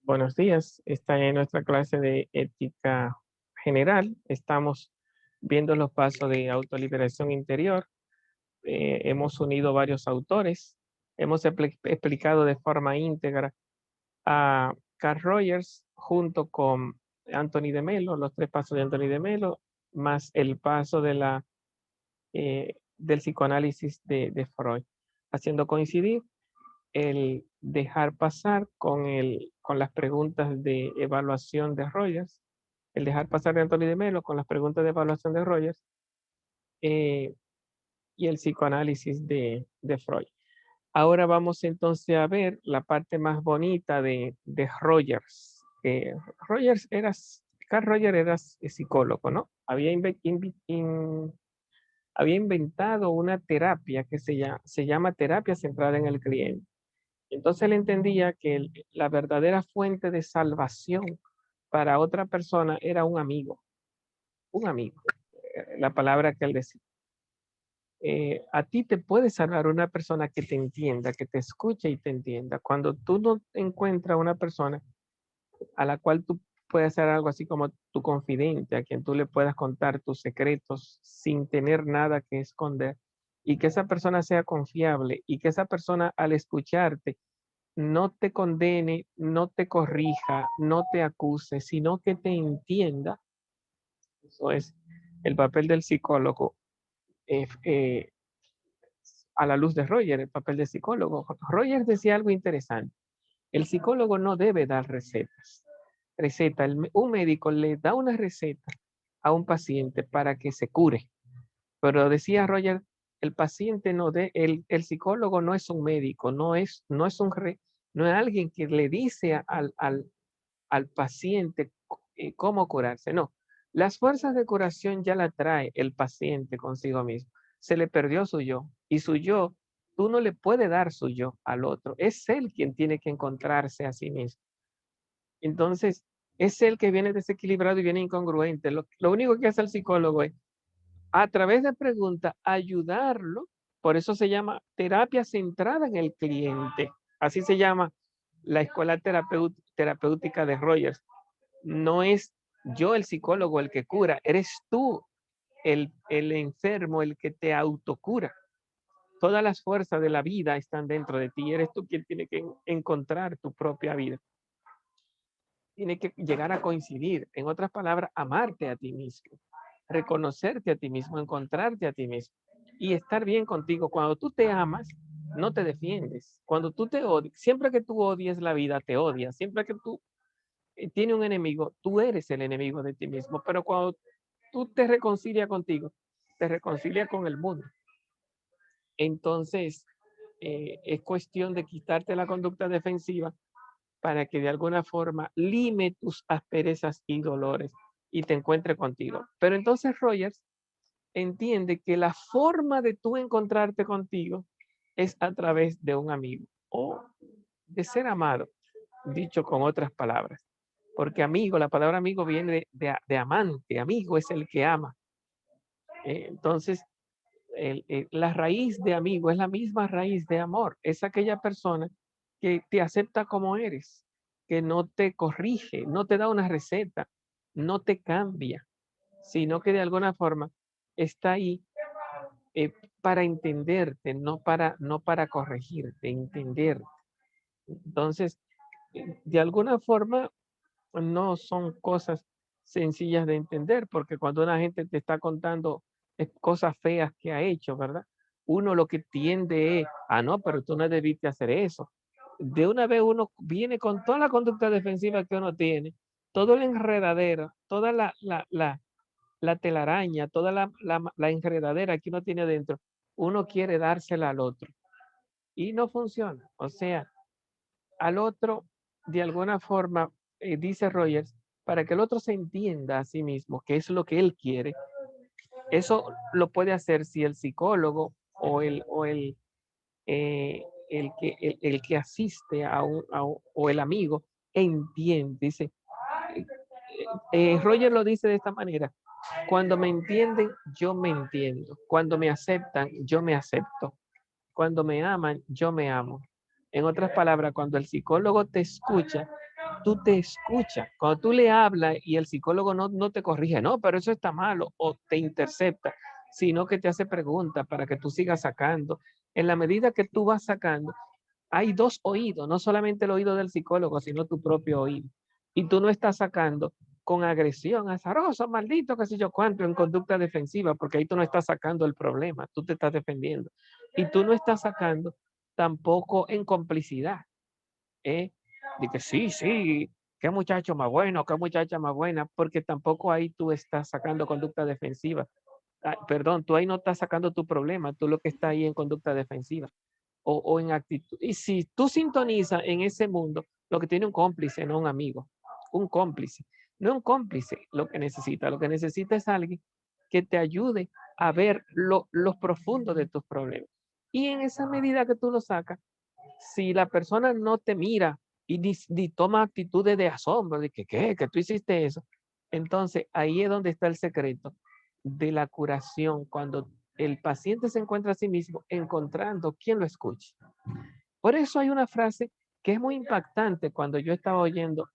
Buenos días, está en nuestra clase de ética general. Estamos viendo los pasos de autoliberación interior. Hemos unido varios autores. Hemos explicado de forma íntegra a Carl Rogers junto con Anthony de Melo, los tres pasos de Anthony de Melo, más el paso del psicoanálisis de Freud, haciendo coincidir el dejar pasar con las preguntas de evaluación de Rogers, el dejar pasar de Anthony de Melo con las preguntas de evaluación de Rogers eh, y el psicoanálisis de Freud. Ahora vamos entonces a ver la parte más bonita de Rogers. Carl Rogers era psicólogo, ¿no? Había inventado una terapia que se llama terapia centrada en el cliente. Entonces él entendía que la verdadera fuente de salvación para otra persona era un amigo, la palabra que él decía. A ti te puede salvar una persona que te entienda, que te escuche y te entienda. Cuando tú no encuentras una persona a la cual tú puedes hacer algo así como tu confidente, a quien tú le puedas contar tus secretos sin tener nada que esconder, y que esa persona sea confiable y que esa persona al escucharte no te condene, no te corrija, no te acuse, sino que te entienda. Eso es el papel del psicólogo eh, eh, a la luz de Roger, el papel del psicólogo. Roger decía algo interesante. El psicólogo no debe dar recetas. Un médico le da una receta a un paciente para que se cure. Pero decía Roger, el paciente no de, el psicólogo no es un médico, no es alguien que le dice al paciente cómo curarse. No, las fuerzas de curación ya la trae el paciente consigo mismo. Se le perdió su yo y su yo, tú no le puedes dar su yo al otro. Es él quien tiene que encontrarse a sí mismo. Entonces, es él que viene desequilibrado y viene incongruente. Lo único que hace el psicólogo es, a través de preguntas, ayudarlo. Por eso se llama terapia centrada en el cliente. Así se llama la escuela terapéutica de Rogers. No es yo el psicólogo el que cura, eres tú el enfermo el que te autocura. Todas las fuerzas de la vida están dentro de ti, eres tú quien tiene que encontrar tu propia vida. Tiene que llegar a coincidir, en otras palabras, amarte a ti mismo, reconocerte a ti mismo, encontrarte a ti mismo y estar bien contigo. Cuando tú te amas, no te defiendes. Cuando tú te odias, siempre que tú odies la vida, te odias. Siempre que tú tienes un enemigo, tú eres el enemigo de ti mismo. Pero cuando tú te reconcilias contigo, te reconcilias con el mundo. Entonces, es cuestión de quitarte la conducta defensiva para que de alguna forma lime tus asperezas y dolores y te encuentre contigo. Pero entonces Rogers entiende que la forma de tú encontrarte contigo es a través de un amigo o de ser amado, dicho con otras palabras. Porque amigo, la palabra amigo viene de amante, amigo es el que ama. Entonces, la raíz de amigo es la misma raíz de amor. Es aquella persona que te acepta como eres, que no te corrige, no te da una receta, no te cambia, sino que de alguna forma está ahí eh, para entenderte, no para corregirte, entender. Entonces, de alguna forma, no son cosas sencillas de entender, porque cuando una gente te está contando cosas feas que ha hecho, ¿verdad? Uno lo que tiende es, no, pero tú no debiste hacer eso. De una vez uno viene con toda la conducta defensiva que uno tiene, todo el enredadero, toda la telaraña, toda la enredadera que uno tiene dentro, uno quiere dársela al otro. Y no funciona. O sea, al otro, de alguna forma, dice Rogers, para que el otro se entienda a sí mismo, que es lo que él quiere. Eso lo puede hacer si el psicólogo o el que asiste o el amigo entiende. Dice, Roger lo dice de esta manera, cuando me entienden, yo me entiendo. Cuando me aceptan, yo me acepto. Cuando me aman, yo me amo. En otras palabras, cuando el psicólogo te escucha, tú te escuchas. Cuando tú le hablas y el psicólogo no te corrige, no, pero eso está malo, o te intercepta, sino que te hace preguntas para que tú sigas sacando. En la medida que tú vas sacando, hay dos oídos, no solamente el oído del psicólogo, sino tu propio oído. Y tú no estás sacando con agresión, azaroso, maldito, qué sé yo cuánto, en conducta defensiva, porque ahí tú no estás sacando el problema, tú te estás defendiendo. Y tú no estás sacando tampoco en complicidad, ¿eh? De que sí, sí, qué muchacho más bueno, qué muchacha más buena, porque tampoco ahí tú estás sacando conducta defensiva. Perdón, tú ahí no estás sacando tu problema, tú lo que está ahí en conducta defensiva o en actitud. Y si tú sintonizas en ese mundo, lo que tiene un cómplice, no un amigo, un cómplice. No un cómplice lo que necesita es alguien que te ayude a ver los profundos de tus problemas. Y en esa medida que tú lo sacas, si la persona no te mira y ni toma actitudes de asombro, de que, ¿qué? Que tú hiciste eso. Entonces, ahí es donde está el secreto de la curación, cuando el paciente se encuentra a sí mismo encontrando quien lo escuche. Por eso hay una frase que es muy impactante cuando yo estaba oyendo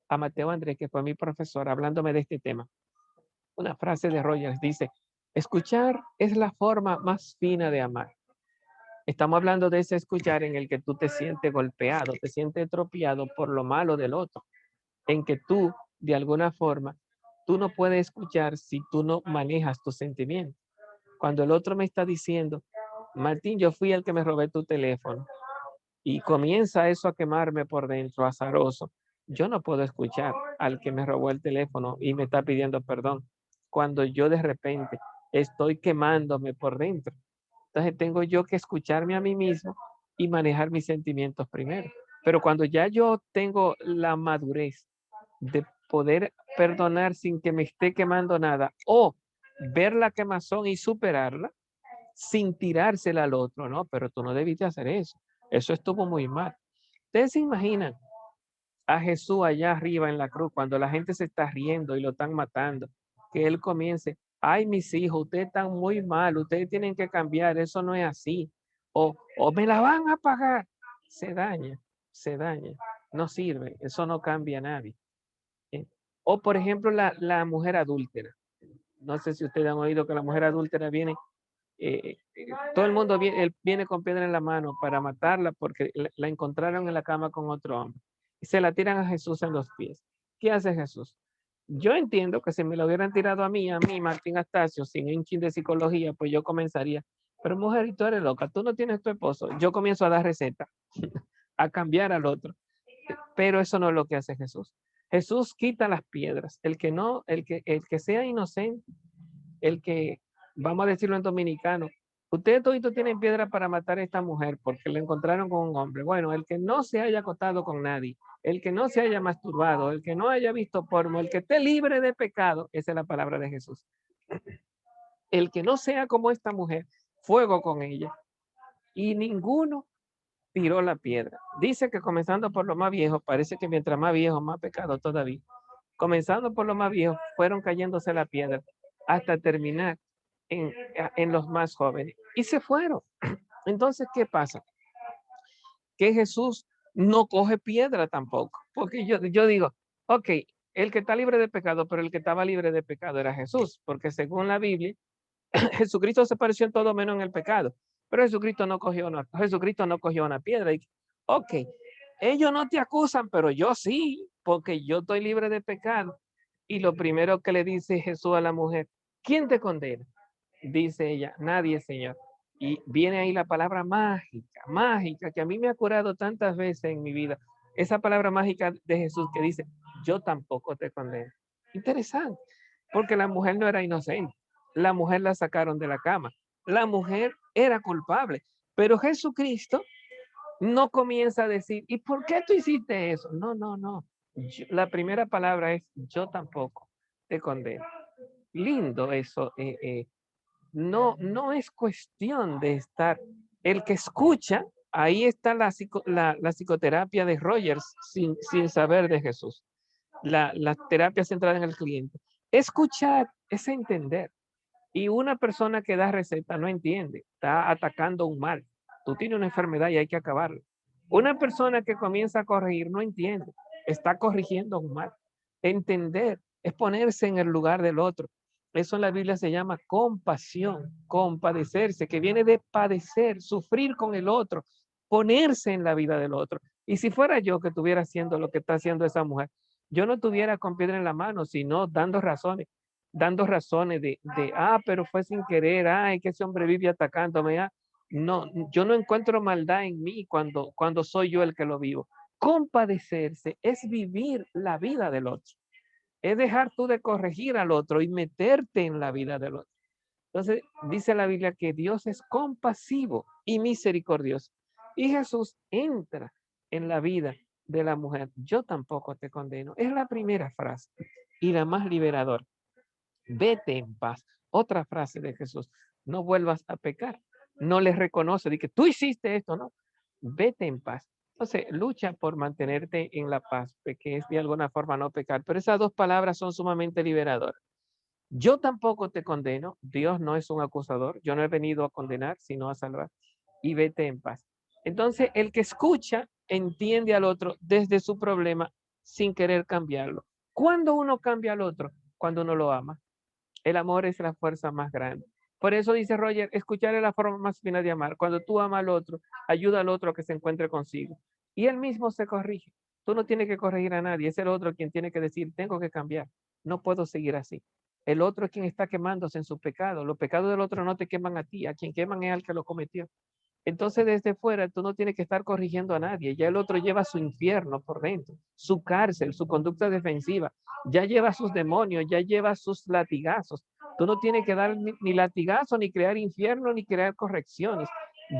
a Mateo Andrés, que fue mi profesor, hablándome de este tema. Una frase de Rogers dice, escuchar es la forma más fina de amar. Estamos hablando de ese escuchar en el que tú te sientes golpeado, te sientes atropiado por lo malo del otro, en que tú, de alguna forma, tú no puedes escuchar si tú no manejas tus sentimientos. Cuando el otro me está diciendo, Martín, yo fui el que me robé tu teléfono, y comienza eso a quemarme por dentro, azaroso, yo no puedo escuchar al que me robó el teléfono y me está pidiendo perdón, cuando yo de repente estoy quemándome por dentro. Entonces tengo yo que escucharme a mí mismo y manejar mis sentimientos primero. Pero cuando ya yo tengo la madurez de poder perdonar sin que me esté quemando nada o ver la quemazón y superarla sin tirársela al otro, no, pero tú no debiste hacer eso. Eso estuvo muy mal. Ustedes se imaginan a Jesús allá arriba en la cruz, cuando la gente se está riendo y lo están matando, que él comience, ay, mis hijos, ustedes están muy mal, ustedes tienen que cambiar, eso no es así, o me la van a pagar, se daña, no sirve, eso no cambia a nadie. ¿Eh? O por ejemplo, la mujer adúltera. No sé si ustedes han oído que la mujer adúltera viene, todo el mundo viene, él viene con piedra en la mano para matarla porque la encontraron en la cama con otro hombre y se la tiran a Jesús en los pies. ¿Qué hace Jesús? Yo entiendo que si me lo hubieran tirado a mí, Martín Astacio, sin un chin de psicología, pues yo comenzaría, pero mujer, y tú eres loca, tú no tienes tu esposo. Yo comienzo a dar receta, a cambiar al otro, pero eso no es lo que hace Jesús. Jesús quita las piedras. El que no, el que sea inocente, el que, vamos a decirlo en dominicano, ustedes todos tienen piedra para matar a esta mujer porque la encontraron con un hombre. Bueno, el que no se haya acostado con nadie, el que no se haya masturbado, el que no haya visto porno, el que esté libre de pecado, esa es la palabra de Jesús. El que no sea como esta mujer, fuego con ella. Y ninguno tiró la piedra. Dice que comenzando por lo más viejo, parece que mientras más viejo, más pecado todavía. Comenzando por lo más viejo, fueron cayéndose la piedra hasta terminar en los más jóvenes. Y se fueron. Entonces, ¿qué pasa? Que Jesús no coge piedra tampoco. Porque yo digo, ok, el que está libre de pecado, pero el que estaba libre de pecado era Jesús. Porque según la Biblia, Jesucristo se pareció en todo menos en el pecado. Pero Jesucristo no cogió una piedra. Y, ok, ellos no te acusan, pero yo sí, porque yo estoy libre de pecado. Y lo primero que le dice Jesús a la mujer, ¿quién te condena? Dice ella, nadie, Señor. Y viene ahí la palabra mágica, mágica, que a mí me ha curado tantas veces en mi vida. Esa palabra mágica de Jesús que dice, yo tampoco te condeno. Interesante, porque la mujer no era inocente. La mujer la sacaron de la cama. La mujer era culpable. Pero Jesucristo no comienza a decir, ¿y por qué tú hiciste eso? No, no, no. La primera palabra es, yo tampoco te condeno. Lindo eso. No es cuestión de estar. El que escucha, ahí está la psicoterapia de Rogers sin saber de Jesús. La terapia centrada en el cliente. Escuchar es entender. Y una persona que da receta no entiende, está atacando un mal. Tú tienes una enfermedad y hay que acabarla. Una persona que comienza a corregir no entiende, está corrigiendo un mal. Entender es ponerse en el lugar del otro. Eso en la Biblia se llama compasión, compadecerse, que viene de padecer, sufrir con el otro, ponerse en la vida del otro. Y si fuera yo que estuviera haciendo lo que está haciendo esa mujer, yo no estuviera con piedra en la mano, sino dando razones pero fue sin querer, que ese hombre vive atacándome. No, yo no encuentro maldad en mí cuando soy yo el que lo vivo. Compadecerse es vivir la vida del otro, es dejar tú de corregir al otro y meterte en la vida del otro. Entonces, dice la Biblia que Dios es compasivo y misericordioso. Y Jesús entra en la vida de la mujer. Yo tampoco te condeno. Es la primera frase y la más liberadora. Vete en paz. Otra frase de Jesús. No vuelvas a pecar. No les reconoce de que tú hiciste esto, ¿no? Vete en paz. Entonces, lucha por mantenerte en la paz, que es de alguna forma no pecar. Pero esas dos palabras son sumamente liberadoras. Yo tampoco te condeno. Dios no es un acusador. Yo no he venido a condenar, sino a salvar. Y vete en paz. Entonces, el que escucha entiende al otro desde su problema sin querer cambiarlo. ¿Cuándo uno cambia al otro? Cuando uno lo ama. El amor es la fuerza más grande. Por eso dice Roger, escuchar es la forma más fina de amar. Cuando tú amas al otro, ayuda al otro a que se encuentre consigo. Y él mismo se corrige. Tú no tienes que corregir a nadie. Es el otro quien tiene que decir, tengo que cambiar. No puedo seguir así. El otro es quien está quemándose en su pecado. Los pecados del otro no te queman a ti. A quien queman es al que lo cometió. Entonces, desde fuera, tú no tienes que estar corrigiendo a nadie. Ya el otro lleva su infierno por dentro, su cárcel, su conducta defensiva. Ya lleva sus demonios, ya lleva sus latigazos. Tú no tienes que dar ni latigazo, ni crear infierno, ni crear correcciones.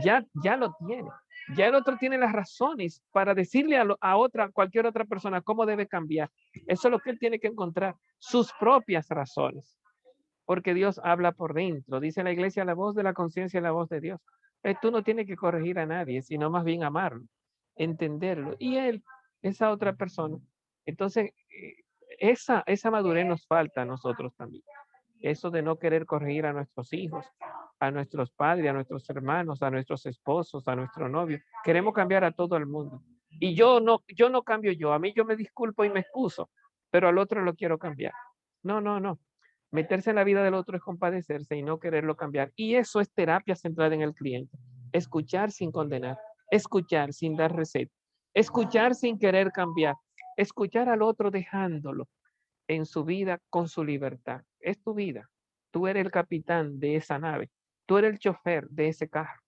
Ya lo tiene. Ya el otro tiene las razones para decirle a cualquier otra persona cómo debe cambiar. Eso es lo que él tiene que encontrar, sus propias razones. Porque Dios habla por dentro. Dice la iglesia, la voz de la conciencia es la voz de Dios. Tú no tienes que corregir a nadie, sino más bien amarlo, entenderlo. Y él, esa otra persona. Entonces, esa madurez nos falta a nosotros también. Eso de no querer corregir a nuestros hijos, a nuestros padres, a nuestros hermanos, a nuestros esposos, a nuestro novio. Queremos cambiar a todo el mundo. Y yo no cambio yo. A mí yo me disculpo y me excuso, pero al otro lo quiero cambiar. No, no, no. Meterse en la vida del otro es compadecerse y no quererlo cambiar. Y eso es terapia centrada en el cliente. Escuchar sin condenar, escuchar sin dar receta, escuchar sin querer cambiar, escuchar al otro dejándolo en su vida con su libertad. Es tu vida. Tú eres el capitán de esa nave. Tú eres el chofer de ese carro.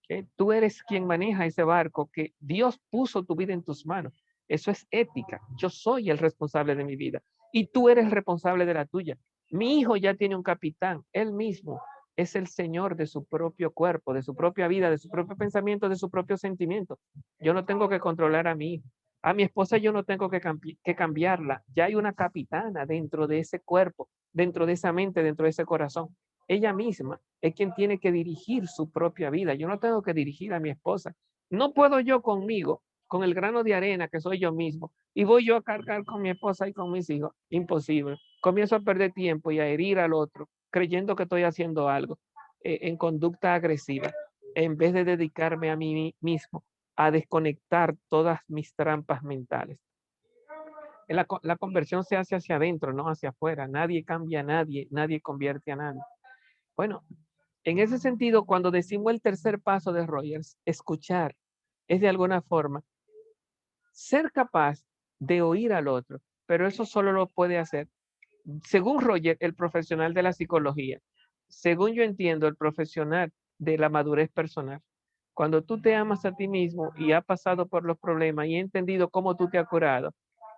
¿Okay? Tú eres quien maneja ese barco que Dios puso tu vida en tus manos. Eso es ética. Yo soy el responsable de mi vida y tú eres el responsable de la tuya. Mi hijo ya tiene un capitán. Él mismo es el señor de su propio cuerpo, de su propia vida, de su propio pensamiento, de su propio sentimiento. Yo no tengo que controlar a mi hijo. A mi esposa yo no tengo que cambiarla. Ya hay una capitana dentro de ese cuerpo, dentro de esa mente, dentro de ese corazón. Ella misma es quien tiene que dirigir su propia vida. Yo no tengo que dirigir a mi esposa. No puedo yo conmigo, con el grano de arena que soy yo mismo, y voy yo a cargar con mi esposa y con mis hijos. Imposible. Comienzo a perder tiempo y a herir al otro, creyendo que estoy haciendo algo en conducta agresiva, en vez de dedicarme a mí mismo a desconectar todas mis trampas mentales. La conversión se hace hacia adentro, no hacia afuera. Nadie cambia a nadie, nadie convierte a nadie. Bueno, en ese sentido, cuando decimos el tercer paso de Rogers, escuchar, es de alguna forma ser capaz de oír al otro, pero eso solo lo puede hacer, según Roger, el profesional de la psicología, según yo entiendo, el profesional de la madurez personal. Cuando tú te amas a ti mismo y has pasado por los problemas y has entendido cómo tú te has curado,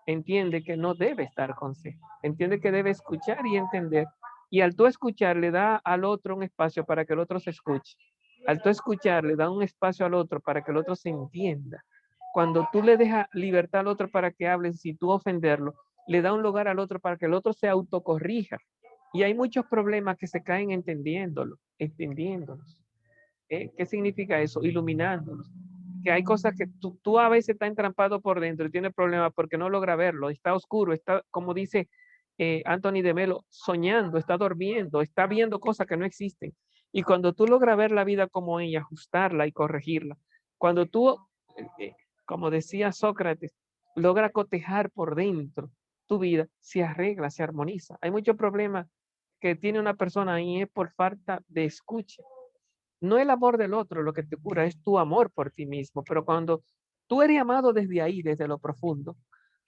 entiende que no debe estar consejo, entiende que debe escuchar y entender. Y al tú escuchar, le da al otro un espacio para que el otro se escuche. Al tú escuchar, le da un espacio al otro para que el otro se entienda. Cuando tú le dejas libertad al otro para que hable, si tú ofenderlo, le da un lugar al otro para que el otro se autocorrija. Y hay muchos problemas que se caen entendiéndolos. ¿Qué significa eso? Iluminándolos. Que hay cosas que tú a veces estás entrampado por dentro y tienes problemas porque no logra verlo, está oscuro, está, como dice Anthony de Melo, soñando, está durmiendo, está viendo cosas que no existen. Y cuando tú logras ver la vida como ella, ajustarla y corregirla, cuando tú, como decía Sócrates, logra cotejar por dentro tu vida, se arregla, se armoniza. Hay muchos problemas que tiene una persona y es por falta de escucha. No el amor del otro lo que te cura, es tu amor por ti mismo. Pero cuando tú eres amado desde ahí, desde lo profundo,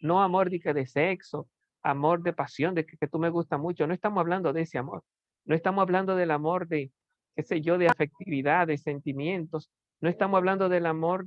no amor de sexo, amor de pasión, de que tú me gusta mucho, no estamos hablando de ese amor. No estamos hablando del amor de, qué sé yo, de afectividad, de sentimientos. No estamos hablando del amor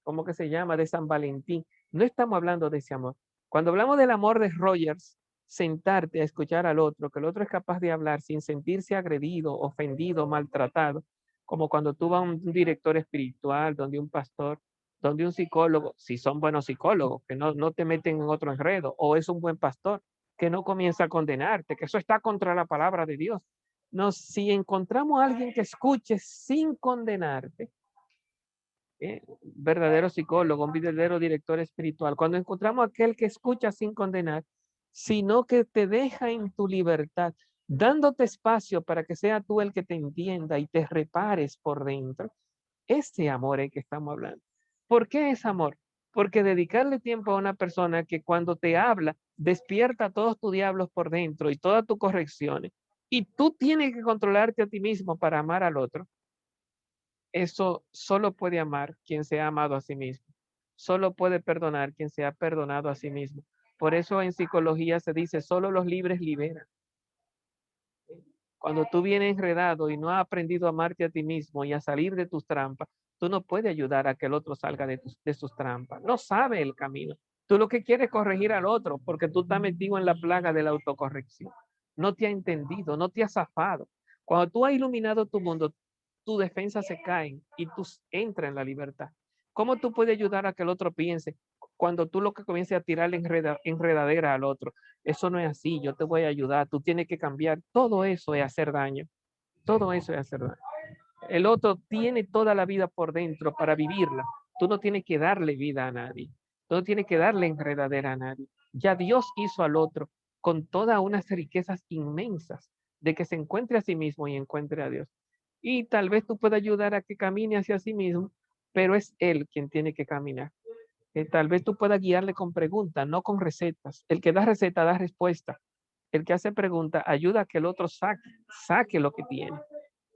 ¿cómo que se llama? De San Valentín. No estamos hablando de ese amor. Cuando hablamos del amor de Rogers, sentarte a escuchar al otro, que el otro es capaz de hablar sin sentirse agredido, ofendido, maltratado, como cuando tú vas a un director espiritual, donde un pastor, donde un psicólogo, si son buenos psicólogos, que no te meten en otro enredo, o es un buen pastor, que no comienza a condenarte, que eso está contra la palabra de Dios. No, si encontramos a alguien que escuche sin condenarte, verdadero psicólogo, un verdadero director espiritual, cuando encontramos a aquel que escucha sin condenar, sino que te deja en tu libertad, dándote espacio para que sea tú el que te entienda y te repares por dentro, ese amor es que estamos hablando. ¿Por qué es amor? Porque dedicarle tiempo a una persona que cuando te habla despierta todos tus diablos por dentro y todas tus correcciones, y tú tienes que controlarte a ti mismo para amar al otro, eso solo puede amar quien se ha amado a sí mismo. Solo puede perdonar quien se ha perdonado a sí mismo. Por eso en psicología se dice, solo los libres liberan. Cuando tú vienes enredado y no has aprendido a amarte a ti mismo y a salir de tus trampas, tú no puedes ayudar a que el otro salga de sus trampas. No sabe el camino. Tú lo que quieres es corregir al otro porque tú estás metido en la plaga de la autocorrección. No te ha entendido, no te ha zafado. Cuando tú has iluminado tu mundo, tus defensas se caen y tú entras en la libertad. ¿Cómo tú puedes ayudar a que el otro piense cuando tú lo que comiences a tirarle enredadera al otro? Eso no es así, yo te voy a ayudar, tú tienes que cambiar. Todo eso es hacer daño. Todo eso es hacer daño. El otro tiene toda la vida por dentro para vivirla. Tú no tienes que darle vida a nadie. Tú no tienes que darle enredadera a nadie. Ya Dios hizo al otro con todas unas riquezas inmensas de que se encuentre a sí mismo y encuentre a Dios. Y tal vez tú puedas ayudar a que camine hacia sí mismo, pero es Él quien tiene que caminar. Tal vez tú puedas guiarle con preguntas, no con recetas. El que da receta da respuesta. El que hace preguntas ayuda a que el otro saque lo que tiene.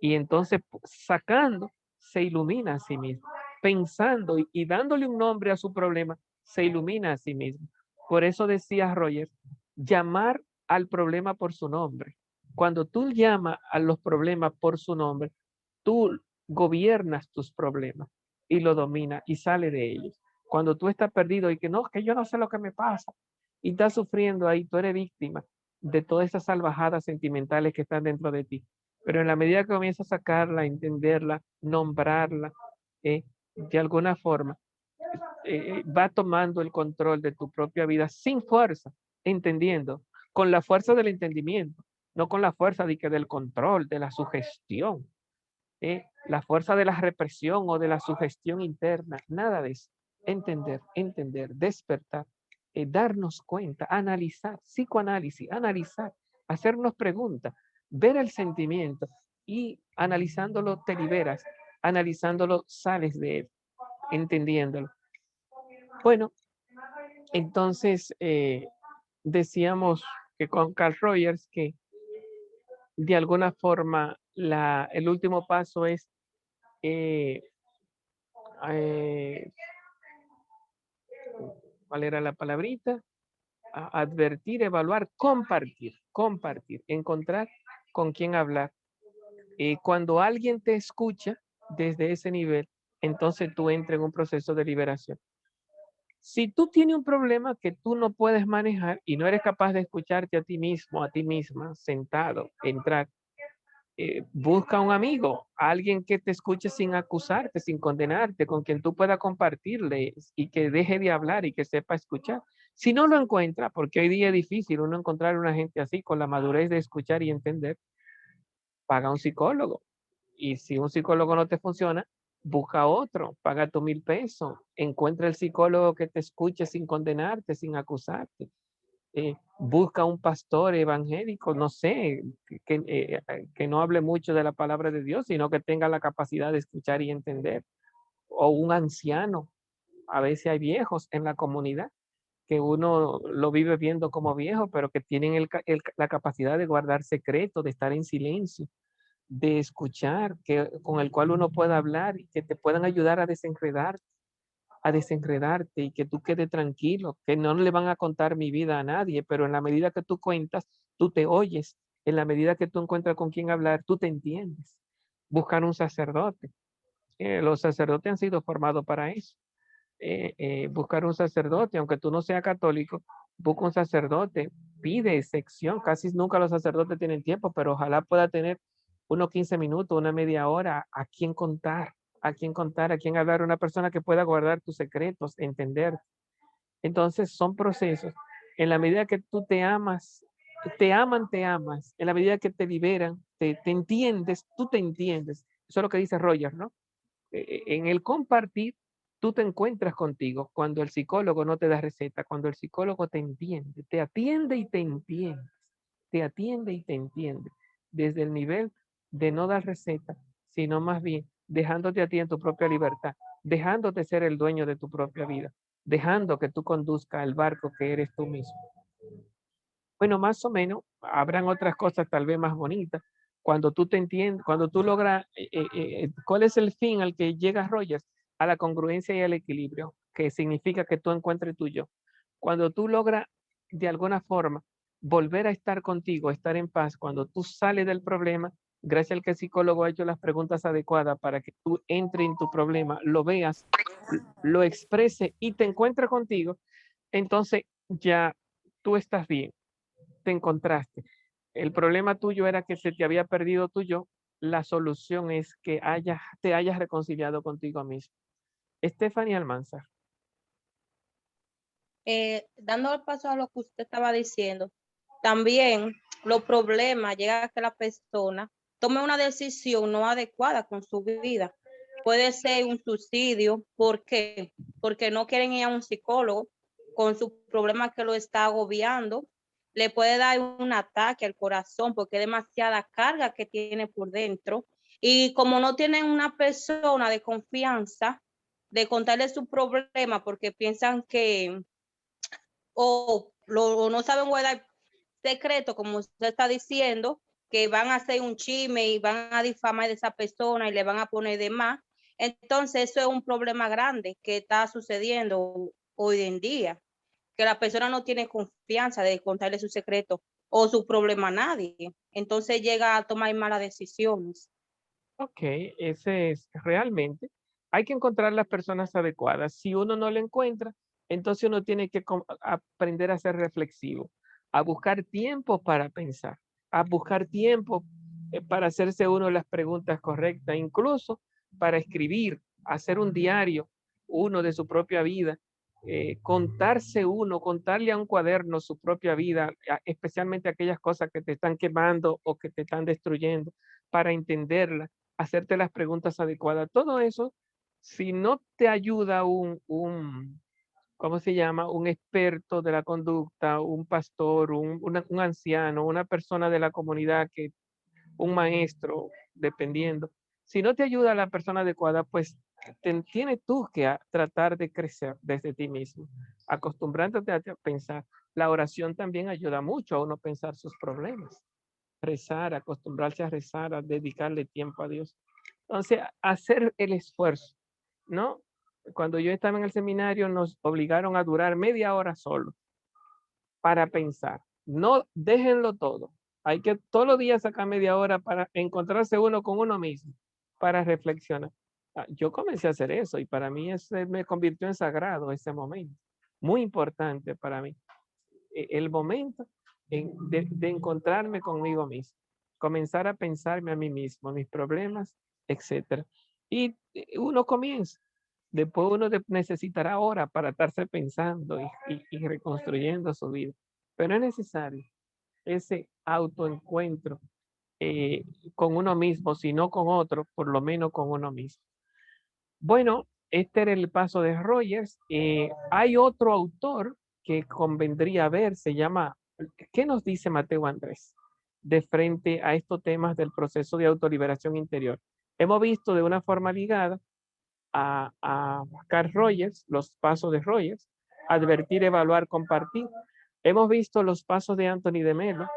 Y entonces sacando, se ilumina a sí mismo. Pensando y dándole un nombre a su problema, se ilumina a sí mismo. Por eso decía Roger, llamar al problema por su nombre. Cuando tú llamas a los problemas por su nombre, tú gobiernas tus problemas y lo dominas y sale de ellos. Cuando tú estás perdido y que no, que yo no sé lo que me pasa y estás sufriendo ahí, tú eres víctima de todas esas salvajadas sentimentales que están dentro de ti. Pero en la medida que comienzas a sacarla, entenderla, nombrarla, de alguna forma, va tomando el control de tu propia vida sin fuerza, entendiendo, con la fuerza del entendimiento, no con la fuerza del control, de la sugestión, la fuerza de la represión o de la sugestión interna, nada de eso. Entender, despertar, darnos cuenta, analizar, psicoanálisis, analizar, hacernos preguntas, ver el sentimiento y analizándolo te liberas, analizándolo sales de él, entendiéndolo. Bueno, entonces decíamos que con Carl Rogers que de alguna forma el último paso es eh, eh, ¿cuál era la palabrita? Advertir, evaluar, compartir, encontrar con quién hablar. Cuando alguien te escucha desde ese nivel, entonces tú entras en un proceso de liberación. Si tú tienes un problema que tú no puedes manejar y no eres capaz de escucharte a ti mismo, a ti misma, sentado, entrar, busca un amigo, alguien que te escuche sin acusarte, sin condenarte, con quien tú puedas compartirle y que deje de hablar y que sepa escuchar. Si no lo encuentra, porque hoy día es difícil uno encontrar una gente así con la madurez de escuchar y entender, paga un psicólogo. Y si un psicólogo no te funciona, busca otro, paga tu 1,000 pesos, encuentra el psicólogo que te escuche sin condenarte, sin acusarte. Busca un pastor evangélico, no sé, que no hable mucho de la palabra de Dios, sino que tenga la capacidad de escuchar y entender, o un anciano, A veces hay viejos en la comunidad que uno lo vive viendo como viejo, pero que tienen la capacidad de guardar secretos, de estar en silencio, de escuchar, con el cual uno pueda hablar y que te puedan ayudar a desenredarte y que tú quedes tranquilo, que no le van a contar mi vida a nadie, pero en la medida que tú cuentas, tú te oyes, en la medida que tú encuentras con quién hablar, tú te entiendes. Buscar un sacerdote. Los sacerdotes han sido formados para eso. Buscar un sacerdote, aunque tú no seas católico, busca un sacerdote, pide sección. Casi nunca los sacerdotes tienen tiempo, pero ojalá pueda tener unos 15 minutos, una media hora a quién contar, a quién contar, a quién hablar, una persona que pueda guardar tus secretos, entender. Entonces son procesos. En la medida que tú te amas, te aman, te amas. En la medida que te liberan, te entiendes, tú te entiendes. Eso es lo que dice Roger, ¿no? En el compartir, tú te encuentras contigo cuando el psicólogo no te da receta, cuando el psicólogo te entiende, te atiende y te entiende, te atiende y te entiende, desde el nivel de no dar receta, sino más bien dejándote a ti en tu propia libertad, dejándote ser el dueño de tu propia vida, dejando que tú conduzcas el barco que eres tú mismo. Bueno, más o menos, habrán otras cosas tal vez más bonitas. Cuando tú te entiendes, cuando tú logras, ¿cuál es el fin al que llegas, Rogers? A la congruencia y al equilibrio, que significa que tú encuentres tuyo. Cuando tú logras, de alguna forma, volver a estar contigo, estar en paz, cuando tú sales del problema, gracias al que el psicólogo ha hecho las preguntas adecuadas para que tú entres en tu problema, lo veas, lo exprese y te encuentres contigo, entonces ya tú estás bien, te encontraste. El problema tuyo era que se te había perdido tu yo. La solución es que te hayas reconciliado contigo mismo. Stephanie Almanzar. Dando el paso a lo que usted estaba diciendo, también los problemas llega a que la persona tome una decisión no adecuada con su vida. Puede ser un suicidio. ¿Por qué? Porque no quieren ir a un psicólogo con su problema que lo está agobiando. Le puede dar un ataque al corazón porque es demasiada carga que tiene por dentro. Y como no tienen una persona de confianza de contarle su problema porque piensan que o no saben guardar secreto, como usted está diciendo, que van a hacer un chisme y van a difamar a esa persona y le van a poner de más. Entonces, eso es un problema grande que está sucediendo hoy en día, que la persona no tiene confianza de contarle su secreto o su problema a nadie. Entonces llega a tomar malas decisiones. Ok, ese es realmente. Hay que encontrar las personas adecuadas. Si uno no lo encuentra, entonces uno tiene que aprender a ser reflexivo, a buscar tiempo para pensar, a buscar tiempo para hacerse uno las preguntas correctas, incluso para escribir, hacer un diario, uno de su propia vida, contarse uno, contarle a un cuaderno su propia vida, especialmente aquellas cosas que te están quemando o que te están destruyendo, para entenderla, hacerte las preguntas adecuadas. Todo eso, si no te ayuda ¿cómo se llama? Un experto de la conducta, un pastor, un anciano, una persona de la comunidad, un maestro, dependiendo. Si no te ayuda la persona adecuada, pues tienes tú que tratar de crecer desde ti mismo, acostumbrándote a pensar. La oración también ayuda mucho a uno pensar sus problemas. Rezar, acostumbrarse a rezar, a dedicarle tiempo a Dios. Entonces, hacer el esfuerzo, ¿no? Cuando yo estaba en el seminario, nos obligaron a durar media hora solo para pensar. No déjenlo todo. Hay que todos los días sacar media hora para encontrarse uno con uno mismo, para reflexionar. Yo comencé a hacer eso y para mí me convirtió en sagrado ese momento. Muy importante para mí. El momento de encontrarme conmigo mismo, comenzar a pensarme a mí mismo, mis problemas, etcétera. Y uno comienza. Después uno necesitará horas para estarse pensando y reconstruyendo su vida. Pero es necesario ese autoencuentro eh, con uno mismo, si no con otro, por lo menos con uno mismo. Bueno, este era el paso de Rogers. Hay otro autor que convendría ver, se llama, ¿qué nos dice Mateo Andrés de frente a estos temas del proceso de autoliberación interior? Hemos visto de una forma ligada a Carl Rogers, los pasos de Rogers: advertir, evaluar, compartir. Hemos visto los pasos de Anthony de Melo: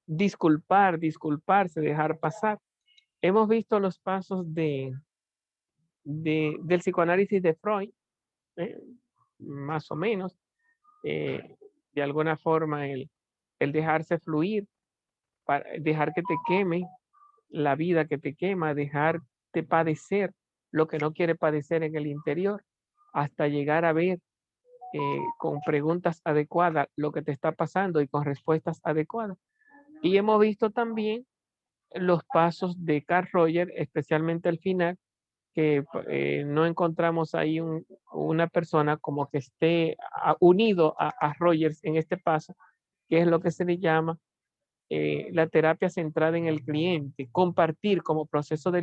disculpar, disculparse, dejar pasar. Hemos visto los pasos del psicoanálisis de Freud, más o menos, de alguna forma el dejarse fluir, para dejar que te queme la vida que te quema, dejarte padecer lo que no quiere padecer en el interior, hasta llegar a ver con preguntas adecuadas lo que te está pasando y con respuestas adecuadas. Y hemos visto también los pasos de Carl Rogers, especialmente al final, que no encontramos ahí una persona como que esté unido a Rogers en este paso, que es lo que se le llama la terapia centrada en el cliente: compartir como proceso de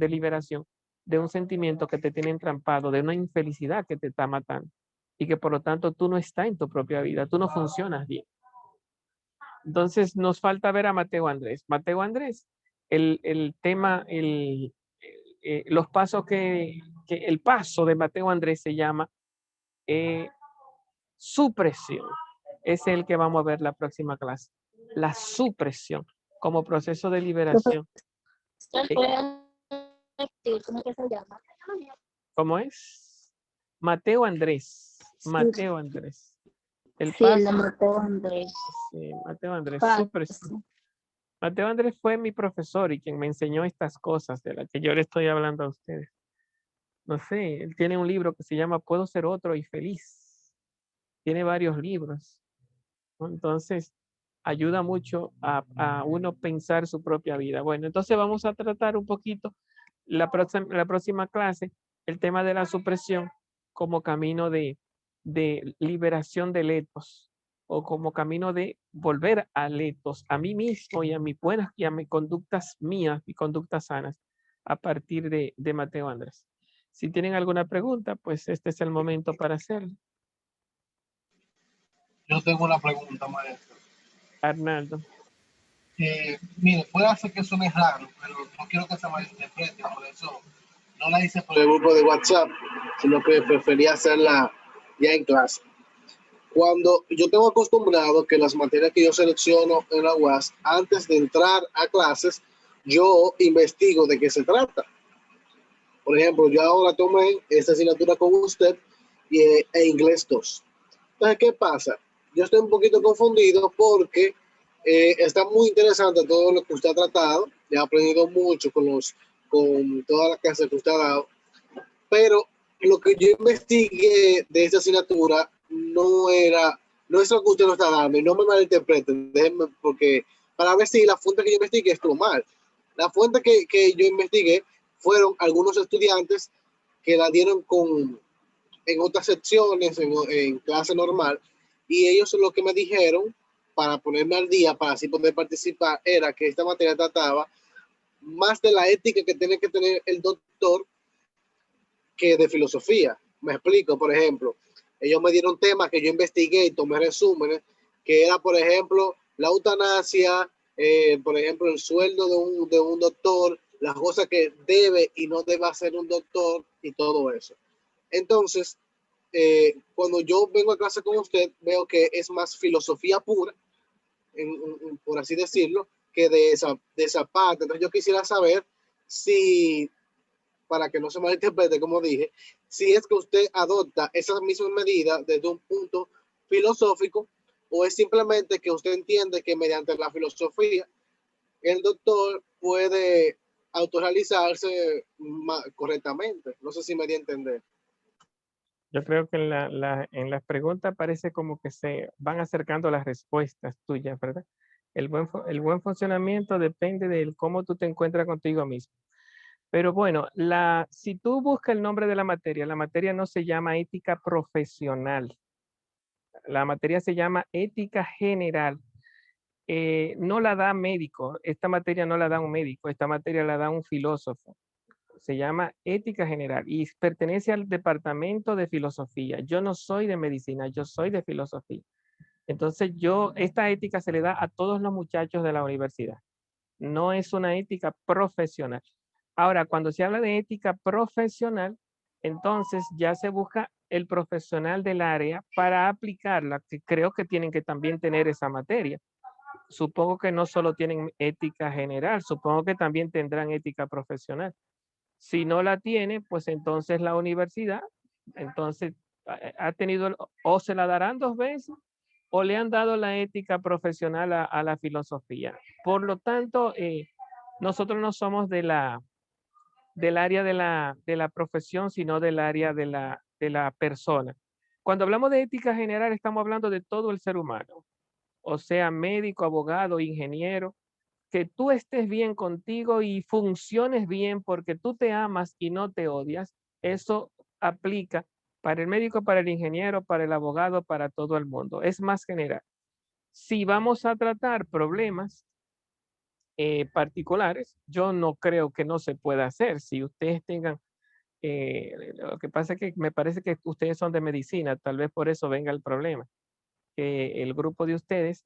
liberación de un sentimiento que te tiene entrampado, de una infelicidad que te está matando, y que por lo tanto tú no estás en tu propia vida, tú no funcionas bien. Entonces nos falta ver a Mateo Andrés. Mateo Andrés, el tema, los pasos el paso de Mateo Andrés se llama supresión. Es el que vamos a ver la próxima clase. La supresión como proceso de liberación. ¿Cómo que se llama? ¿Cómo es? Mateo Andrés. Mateo Andrés. El paso. Sí, el de Mateo Andrés. Sí, Mateo Andrés. Paso. Supresión. Mateo Andrés fue mi profesor y quien me enseñó estas cosas de las que yo le estoy hablando a ustedes. No sé, él tiene un libro que se llama Puedo ser otro y feliz. Tiene varios libros, ¿no? Entonces, ayuda mucho a uno pensar su propia vida. Bueno, entonces vamos a tratar un poquito la próxima clase el tema de la supresión como camino de liberación de letos, o como camino de volver a letos, a mí mismo y a mis buenas y a mis conductas mías y conductas sanas, a partir de Mateo Andrés. Si tienen alguna pregunta, pues este es el momento para hacerlo. Yo tengo una pregunta, maestro. Arnaldo. Mire, puede hacer que suene raro, pero no quiero que se malinterprete, por eso no la hice por el grupo de WhatsApp, sino que prefería hacerla ya en clase. Cuando yo tengo acostumbrado que las materias que yo selecciono en la UAS, antes de entrar a clases, yo investigo de qué se trata. Por ejemplo, yo ahora tomé esta asignatura con usted e inglés 2. Entonces, ¿qué pasa? Yo estoy un poquito confundido porque está muy interesante todo lo que usted ha tratado. He aprendido mucho con todas las clases que usted ha dado. Pero lo que yo investigué de esta asignatura no es lo que usted nos está dando. Y no me malinterpreten, déjenme, porque para ver si la fuente que yo investigué estuvo mal. La fuente que yo investigué fueron algunos estudiantes que la dieron en otras secciones, en clase normal, y ellos lo que me dijeron para ponerme al día, para así poder participar, era que esta materia trataba más de la ética que tiene que tener el doctor que de filosofía. Me explico, por ejemplo, ellos me dieron temas que yo investigué y tomé resúmenes, que era, por ejemplo, la eutanasia, por ejemplo, el sueldo de un doctor, las cosas que debe y no debe hacer un doctor y todo eso. Entonces, cuando yo vengo a clase con usted, veo que es más filosofía pura, por así decirlo, que de esa parte. Entonces, yo quisiera saber si, para que no se malinterprete, como dije, si es que usted adopta esas mismas medidas desde un punto filosófico, o es simplemente que usted entiende que mediante la filosofía el doctor puede autorrealizarse correctamente. No sé si me di a entender. Yo creo que en las preguntas parece como que se van acercando las respuestas tuyas, ¿verdad? El buen funcionamiento depende de cómo tú te encuentras contigo mismo. Pero bueno, si tú buscas el nombre de la materia no se llama ética profesional. La materia se llama ética general. No la da médico, esta materia no la da un médico, esta materia la da un filósofo. Se llama ética general y pertenece al departamento de filosofía. Yo no soy de medicina, yo soy de filosofía. Entonces esta ética se le da a todos los muchachos de la universidad. No es una ética profesional. Ahora, cuando se habla de ética profesional, entonces ya se busca el profesional del área para aplicarla, que creo que tienen que también tener esa materia. Supongo que no solo tienen ética general, supongo que también tendrán ética profesional. Si no la tiene, pues entonces la universidad, entonces ha tenido, o se la darán 2 veces, o le han dado la ética profesional a la filosofía. Por lo tanto, nosotros no somos del área de la profesión, sino del área de la persona. Cuando hablamos de ética general, estamos hablando de todo el ser humano, o sea, médico, abogado, ingeniero, que tú estés bien contigo y funciones bien porque tú te amas y no te odias, eso aplica para el médico, para el ingeniero, para el abogado, para todo el mundo. Es más general. Si vamos a tratar problemas particulares, yo no creo que no se pueda hacer. Si ustedes tengan, lo que pasa es que me parece que ustedes son de medicina, tal vez por eso venga el problema. Que el grupo de ustedes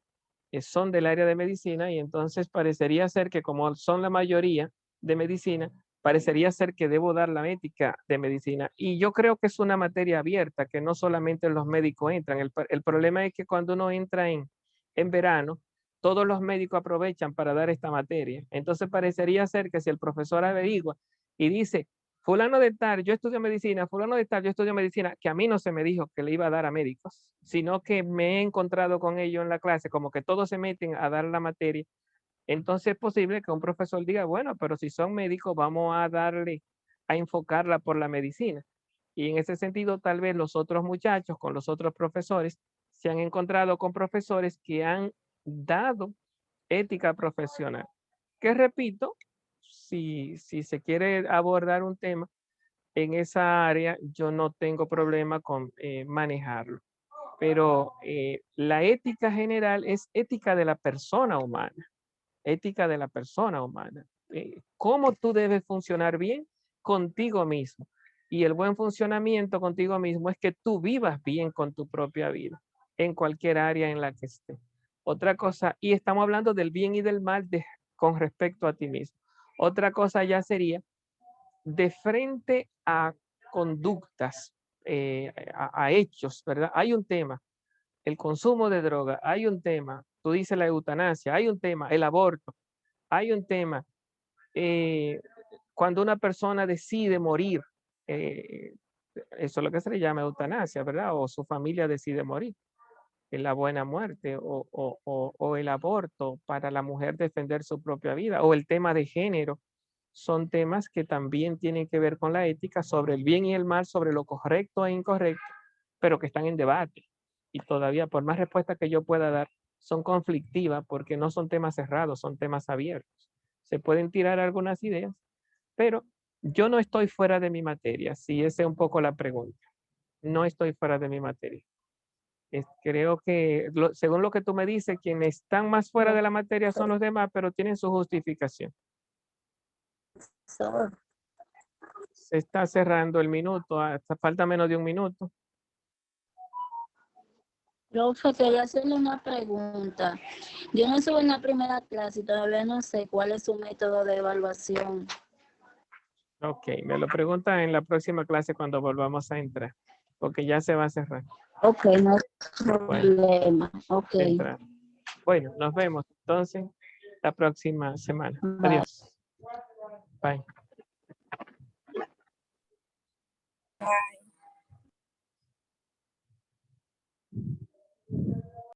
son del área de medicina y entonces parecería ser que como son la mayoría de medicina, parecería ser que debo dar la ética de medicina. Y yo creo que es una materia abierta, que no solamente los médicos entran. El problema es que cuando uno entra en verano, todos los médicos aprovechan para dar esta materia. Entonces parecería ser que si el profesor averigua y dice, fulano de tal, yo estudio medicina, fulano de tal, yo estudio medicina, que a mí no se me dijo que le iba a dar a médicos, sino que me he encontrado con ellos en la clase, como que todos se meten a dar la materia. Entonces es posible que un profesor diga, bueno, pero si son médicos, vamos a darle, a enfocarla por la medicina. Y en ese sentido, tal vez los otros muchachos con los otros profesores se han encontrado con profesores que han dado ética profesional. Que repito, si se quiere abordar un tema en esa área, yo no tengo problema con manejarlo. Pero la ética general es ética de la persona humana, ética de la persona humana. Cómo tú debes funcionar bien contigo mismo. Y el buen funcionamiento contigo mismo es que tú vivas bien con tu propia vida, en cualquier área en la que esté. Otra cosa, y estamos hablando del bien y del mal con respecto a ti mismo. Otra cosa ya sería de frente a conductas, a hechos, ¿verdad? Hay un tema, el consumo de droga, hay un tema, tú dices la eutanasia, hay un tema, el aborto, hay un tema, cuando una persona decide morir, eh, eso es lo que se le llama eutanasia, ¿verdad? O su familia decide morir, la buena muerte, o el aborto para la mujer defender su propia vida, o el tema de género, son temas que también tienen que ver con la ética sobre el bien y el mal, sobre lo correcto e incorrecto, pero que están en debate. Y todavía, por más respuestas que yo pueda dar, son conflictivas porque no son temas cerrados, son temas abiertos. Se pueden tirar algunas ideas, pero yo no estoy fuera de mi materia, si esa es un poco la pregunta. No estoy fuera de mi materia. Creo que, según lo que tú me dices, quienes están más fuera de la materia son los demás, pero tienen su justificación. Profesor, Se está cerrando el minuto, hasta falta menos de un minuto. profe, quería hacerle una pregunta. Yo no estuve en la primera clase y todavía no sé cuál es su método de evaluación. Ok, me lo preguntan en la próxima clase cuando volvamos a entrar, porque ya se va a cerrar. Ok, no hay problema. Ok, Entrar. Bueno, nos vemos entonces la próxima semana. bye. Adiós. Bye. Bye.